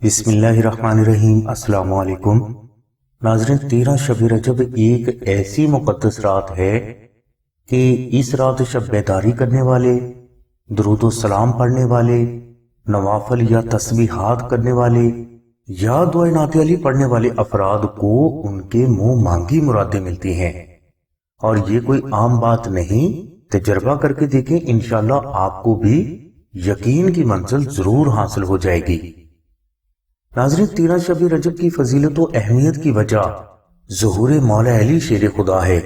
بسم اللہ الرحمن الرحیم۔ السلام علیکم ناظرین، 13 شب رجب ایک ایسی مقدس رات ہے کہ اس رات شب بیداری کرنے والے، درود و سلام پڑھنے والے، نوافل یا تسبیحات کرنے والے یا دعائے نعت علی پڑھنے والے افراد کو ان کے منہ مانگی مرادیں ملتی ہیں۔ اور یہ کوئی عام بات نہیں، تجربہ کر کے دیکھیں، انشاءاللہ آپ کو بھی یقین کی منزل ضرور حاصل ہو جائے گی۔ ناظرین، 13 شب رجب کی فضیلت و اہمیت کی وجہ ظہور مولا علی شیر خدا ہے،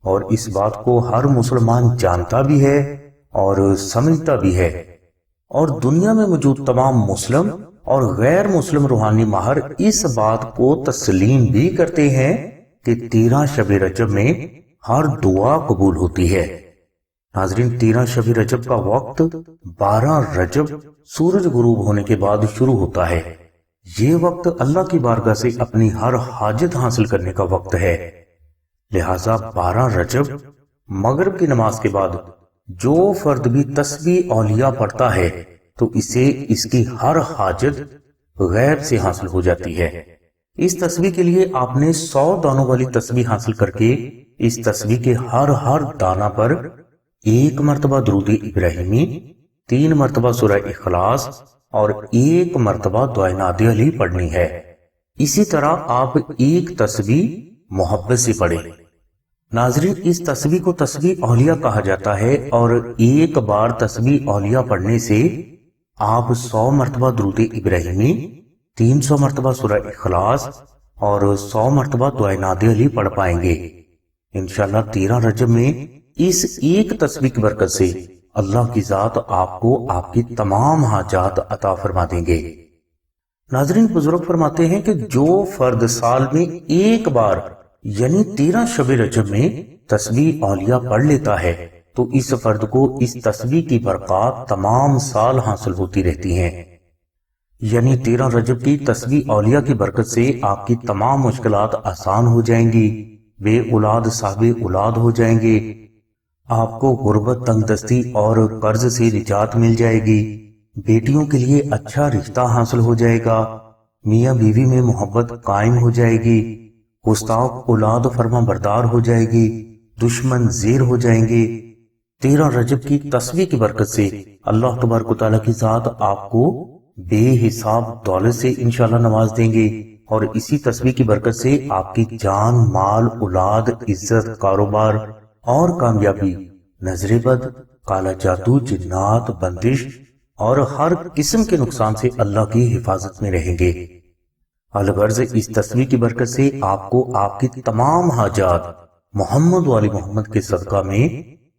اور اس بات کو ہر مسلمان جانتا بھی ہے اور سمجھتا بھی ہے، اور دنیا میں موجود تمام مسلم اور غیر مسلم روحانی ماہر اس بات کو تسلیم بھی کرتے ہیں کہ 13 شب رجب میں ہر دعا قبول ہوتی ہے۔ ناظرین، 13 شب رجب کا وقت 12 رجب سورج غروب ہونے کے بعد شروع ہوتا ہے۔ یہ وقت اللہ کی بارگاہ سے اپنی ہر حاجت حاصل کرنے کا وقت ہے، لہٰذا 12 رجب مغرب کی نماز کے بعد جو فرد بھی تسبیح اولیاء پڑھتا ہے تو اسے اس کی ہر حاجت غیب سے حاصل ہو جاتی ہے۔ اس تسبیح کے لیے آپ نے 100 دانوں والی تسبیح حاصل کر کے اس تسبیح کے ہر دانہ پر 1 مرتبہ درود ابراہیمی، 3 مرتبہ سورہ اخلاص اور 1 مرتبہ دعائے نعت علی پڑھنی ہے۔ اسی طرح آپ ایک تسبیح محبت سے پڑھیں۔ ناظرین، اس تسبیح کو تسبیح اولیاء کہا جاتا ہے، اور ایک بار تسبیح اولیاء پڑھنے سے آپ 100 مرتبہ درود ابراہیمی، 300 مرتبہ سورہ اخلاص اور 100 مرتبہ دعائے نعت علی پڑھ پائیں گے۔ انشاءاللہ 13 رجب میں اس ایک تسبیح کی برکت سے اللہ کی ذات آپ کو آپ کی تمام حاجات عطا فرما دیں گے۔ ناظرین، بزرگ فرماتے ہیں کہ جو فرد سال میں ایک بار یعنی 13 شب رجب میں تسبیح اولیاء پڑھ لیتا ہے تو اس فرد کو اس تسبیح کی برکات تمام سال حاصل ہوتی رہتی ہیں۔ یعنی 13 رجب کی تسبیح اولیاء کی برکت سے آپ کی تمام مشکلات آسان ہو جائیں گی، بے اولاد صاحب اولاد ہو جائیں گے، آپ کو غربت، تنگ دستی اور قرض سے نجات مل جائے گی، بیٹیوں کے لیے اچھا رشتہ حاصل ہو جائے گا، میاں بیوی میں محبت قائم ہو جائے گی، گستاخ اولاد فرما بردار ہو جائے گی، دشمن زیر ہو جائیں گے۔ 13 رجب کی تسبیح کی برکت سے اللہ تبارک و تعالیٰ کی ذات آپ کو بے حساب دولت سے انشاءاللہ نواز دیں گے، اور اسی تسبیح کی برکت سے آپ کی جان، مال، اولاد، عزت، کاروبار اور کامیابی، نظر بد، کالا جادو، جنات، بندش اور ہر قسم کے نقصان سے اللہ کی حفاظت میں رہیں گے۔ الغرض، اس تسبیح کی برکت سے آپ کو آپ کی تمام حاجات محمد والی محمد کے صدقہ میں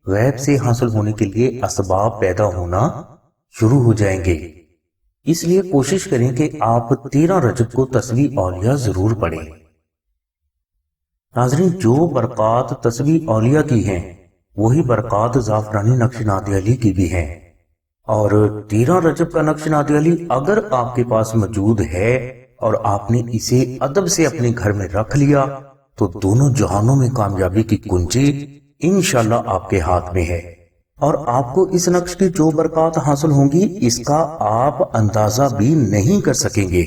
غیب سے حاصل ہونے کے لیے اسباب پیدا ہونا شروع ہو جائیں گے۔ اس لیے کوشش کریں کہ آپ 13 رجب کو تسبیح اولیاء ضرور پڑھیں۔ ناظرین، جو برکات تسبیح اولیاء کی ہیں وہی برکات زعفرانی نقش نعت علی کی بھی ہیں، اور 13 رجب کا نقش نعت علی اگر آپ کے پاس موجود ہے اور آپ نے اسے ادب سے اپنے گھر میں رکھ لیا تو دونوں جہانوں میں کامیابی کی کنجی انشاءاللہ آپ کے ہاتھ میں ہے، اور آپ کو اس نقش کی جو برکات حاصل ہوں گی اس کا آپ اندازہ بھی نہیں کر سکیں گے۔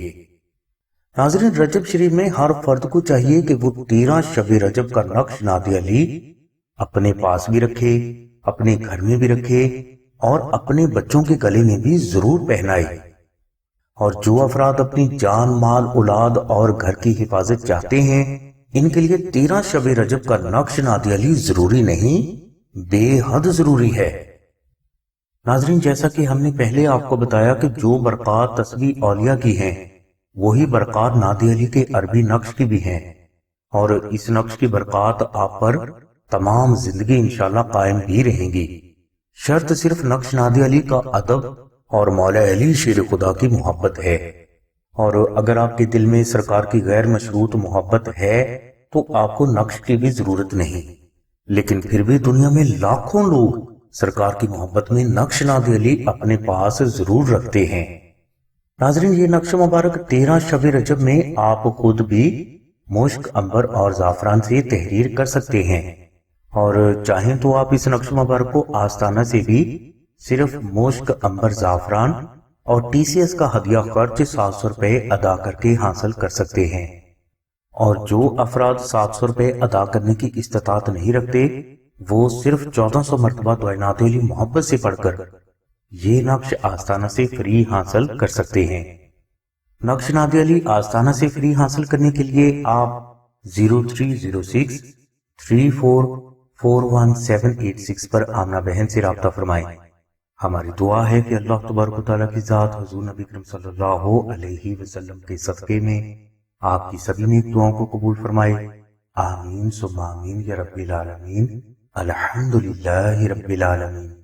ناظرین، رجب شریف میں ہر فرد کو چاہیے کہ وہ 13 شب رجب کا نقش نعت علی اپنے پاس بھی رکھے، اپنے گھر میں بھی رکھے اور اپنے بچوں کے گلے میں بھی ضرور پہنائے۔ اور جو افراد اپنی جان، مال، اولاد اور گھر کی حفاظت چاہتے ہیں ان کے لیے 13 شب رجب کا نقش نعت علی ضروری نہیں، بے حد ضروری ہے۔ ناظرین، جیسا کہ ہم نے پہلے آپ کو بتایا کہ جو برکات تسبیح اولیاء کی ہیں وہی برکات نعت علی کے عربی نقش کی بھی ہیں، اور اس نقش کی برکات آپ پر تمام زندگی انشاءاللہ قائم بھی رہیں گی۔ شرط صرف نقش نعت علی کا ادب اور مولا علی شیر خدا کی محبت ہے، اور اگر آپ کے دل میں سرکار کی غیر مشروط محبت ہے تو آپ کو نقش کی بھی ضرورت نہیں، لیکن پھر بھی دنیا میں لاکھوں لوگ سرکار کی محبت میں نقش نعت علی اپنے پاس ضرور رکھتے ہیں۔ ناظرین، یہ نقش مبارک 13 شب رجب میں آپ خود بھی مشک، عنبر اور زعفران سے تحریر کر سکتے ہیں، اور چاہیں تو آپ اس نقش مبارک کو آستانہ سے بھی صرف مشک، عنبر، زعفران اور ٹی سی ایس کا ہدیہ خرچ 700 روپے ادا کر کے حاصل کر سکتے ہیں۔ اور جو افراد 700 روپے ادا کرنے کی استطاعت نہیں رکھتے وہ صرف 1400 مرتبہ دعائے نعت علی محبت سے پڑھ کر یہ نقش آستانہ سے فری حاصل کر سکتے ہیں۔ نقش نعت علی آستانہ سے فری حاصل کرنے کے لیے آپ 0306 3441 پر آمنہ بہن سے رابطہ فرمائیں۔ ہماری دعا ہے کہ اللہ تبارک و تعالیٰ کی ذات حضور نبی کریم صلی اللہ علیہ وسلم کے صدقے میں آپ کی سبھی نیک دعاؤں کو قبول فرمائے۔ آمین ثم آمین یا رب العالمین۔ الحمدللہ رب العالمین۔